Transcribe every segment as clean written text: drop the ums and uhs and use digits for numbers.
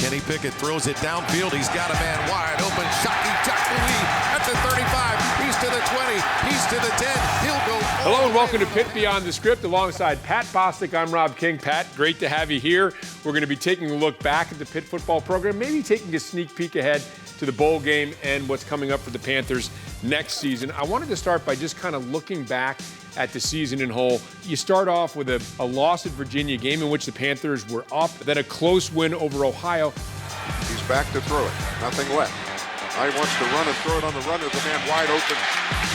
Kenny Pickett throws it downfield. He's got a man wide open. Shocky Lee at the 35. He's to the 20. He's to the 10. He'll go. Hello and welcome to Pitt Beyond the Script alongside Pat Bostick. I'm Rob King. Pat, great to have you here. We're going to be taking a look back at the Pitt football program, maybe taking a sneak peek ahead to the bowl game and what's coming up for the Panthers next season. I wanted to start by just kind of looking back at the season in whole. You start off with a loss at Virginia, game in which the Panthers were up, then a close win over Ohio. He's back to throw it. Nothing left. Now he wants to run and throw it on the run. There's a man wide open.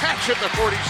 Catch at the 47.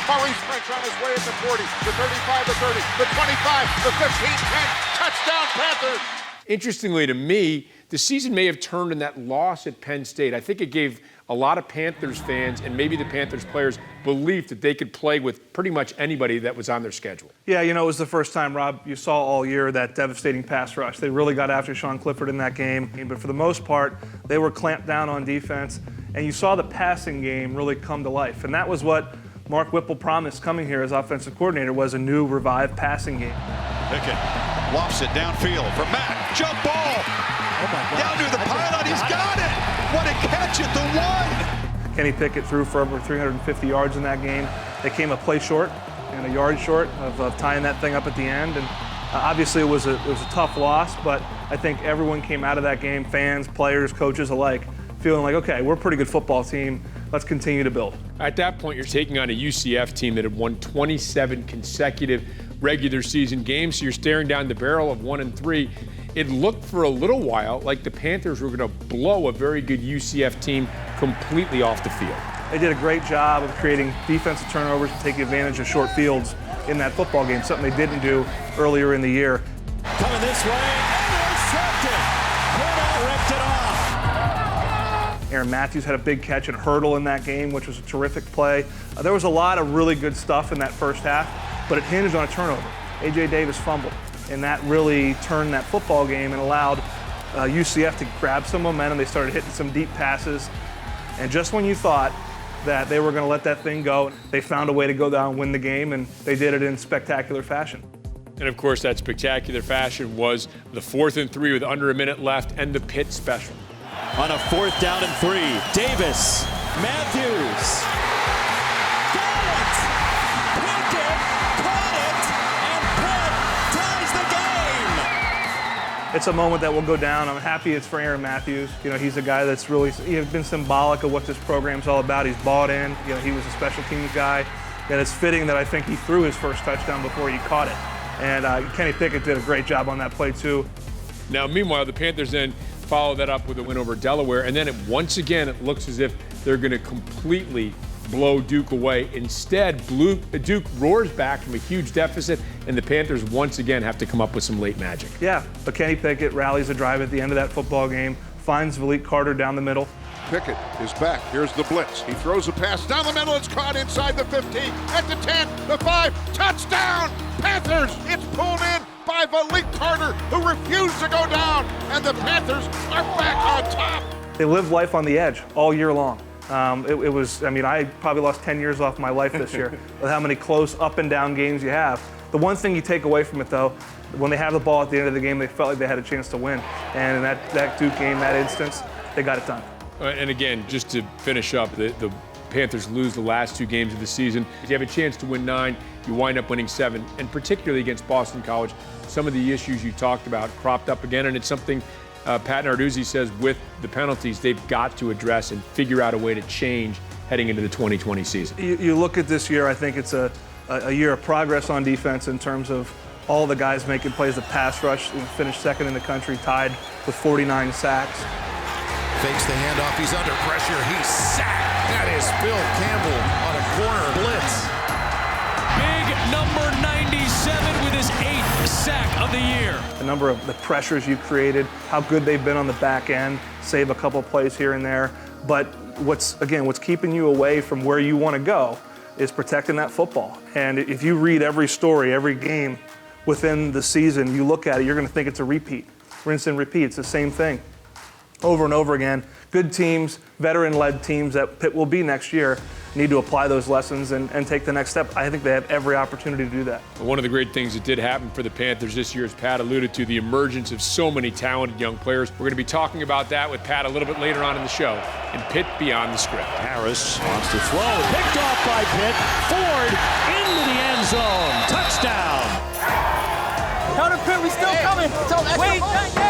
Maurice French on his way at the 40, the 35, the 30, the 25, the 15, 10. Touchdown, Panthers! Interestingly to me, the season may have turned in that loss at Penn State. I think it gave a lot of Panthers fans and maybe the Panthers players belief that they could play with pretty much anybody that was on their schedule. Yeah, it was the first time, Rob, you saw all year that devastating pass rush. They really got after Sean Clifford in that game. But for the most part, they were clamped down on defense. And you saw the passing game really come to life. And that was what Mark Whipple promised coming here as offensive coordinator, was a new revived passing game. Pickett lofts it downfield for Matt. Jump ball. Oh my God. Down near the pylon. He's got it. What a catch at the 1. Kenny Pickett threw for over 350 yards in that game. They came a play short and a yard short of tying that thing up at the end. And obviously it was a tough loss, but I think everyone came out of that game, fans, players, coaches alike, feeling like, okay, we're a pretty good football team. Let's continue to build. At that point, you're taking on a UCF team that had won 27 consecutive regular season games, so you're staring down the barrel of 1-3. It looked for a little while like the Panthers were going to blow a very good UCF team completely off the field. They did a great job of creating defensive turnovers and taking advantage of short fields in that football game, something they didn't do earlier in the year. Coming this way, intercepted. Pitt ripped it off. Aaron Matthews had a big catch and hurdle in that game, which was a terrific play. There was a lot of really good stuff in that first half, but it hinged on a turnover. A.J. Davis fumbled, and that really turned that football game and allowed UCF to grab some momentum. They started hitting some deep passes, and just when you thought that they were going to let that thing go, they found a way to go down and win the game, and they did it in spectacular fashion. And of course, that spectacular fashion was the 4th and 3 with under a minute left and the Pitt special. On a 4th down and 3, Davis, Matthews, got it! Pickett caught it, and Pitt ties the game! It's a moment that will go down. I'm happy it's for Aaron Matthews. He's a guy that's really been symbolic of what this program's all about. He's bought in. He was a special teams guy. And it's fitting that I think he threw his first touchdown before he caught it. And Kenny Pickett did a great job on that play, too. Now, meanwhile, the Panthers then follow that up with a win over Delaware. And then once again, it looks as if they're going to completely blow Duke away. Instead, Duke roars back from a huge deficit, and the Panthers once again have to come up with some late magic. Yeah, but Kenny Pickett rallies a drive at the end of that football game, finds Malik Carter down the middle. Pickett is back. Here's the blitz. He throws a pass down the middle. It's caught inside the 15, at the 10, the 5. Touchdown! Panthers! It's pulled in by Malik Carter, who refused to go down, and the Panthers are back on top. They lived life on the edge all year long. I probably lost 10 years off my life this year with how many close up and down games you have. The one thing you take away from it, though, when they have the ball at the end of the game, they felt like they had a chance to win. And in that Duke game, that instance, they got it done. And again, just to finish up, the Panthers lose the last 2 games of the season. If you have a chance to win 9, you wind up winning 7. And particularly against Boston College, some of the issues you talked about cropped up again, and it's something Pat Narduzzi says with the penalties they've got to address and figure out a way to change heading into the 2020 season. You look at this year, I think it's a year of progress on defense in terms of all the guys making plays. The pass rush finished 2nd in the country, tied with 49 sacks. Fakes the handoff. He's under pressure. He's sacked. That is Bill Campbell on a corner blitz. Big number 97 with his 8th sack of the year. The number of the pressures you created, how good they've been on the back end, save a couple plays here and there. But what's keeping you away from where you want to go is protecting that football. And if you read every story, every game within the season, you look at it, you're going to think it's a repeat. Rinse and repeat. It's the same thing. over and over again. Good teams, veteran-led teams that Pitt will be next year, need to apply those lessons and take the next step. I think they have every opportunity to do that. One of the great things that did happen for the Panthers this year, as Pat alluded to, the emergence of so many talented young players. We're going to be talking about that with Pat a little bit later on in the show in Pitt Beyond the Script. Harris wants to throw. Picked off by Pitt. Ford into the end zone. Touchdown. Counter Pitt, we still coming. Wait.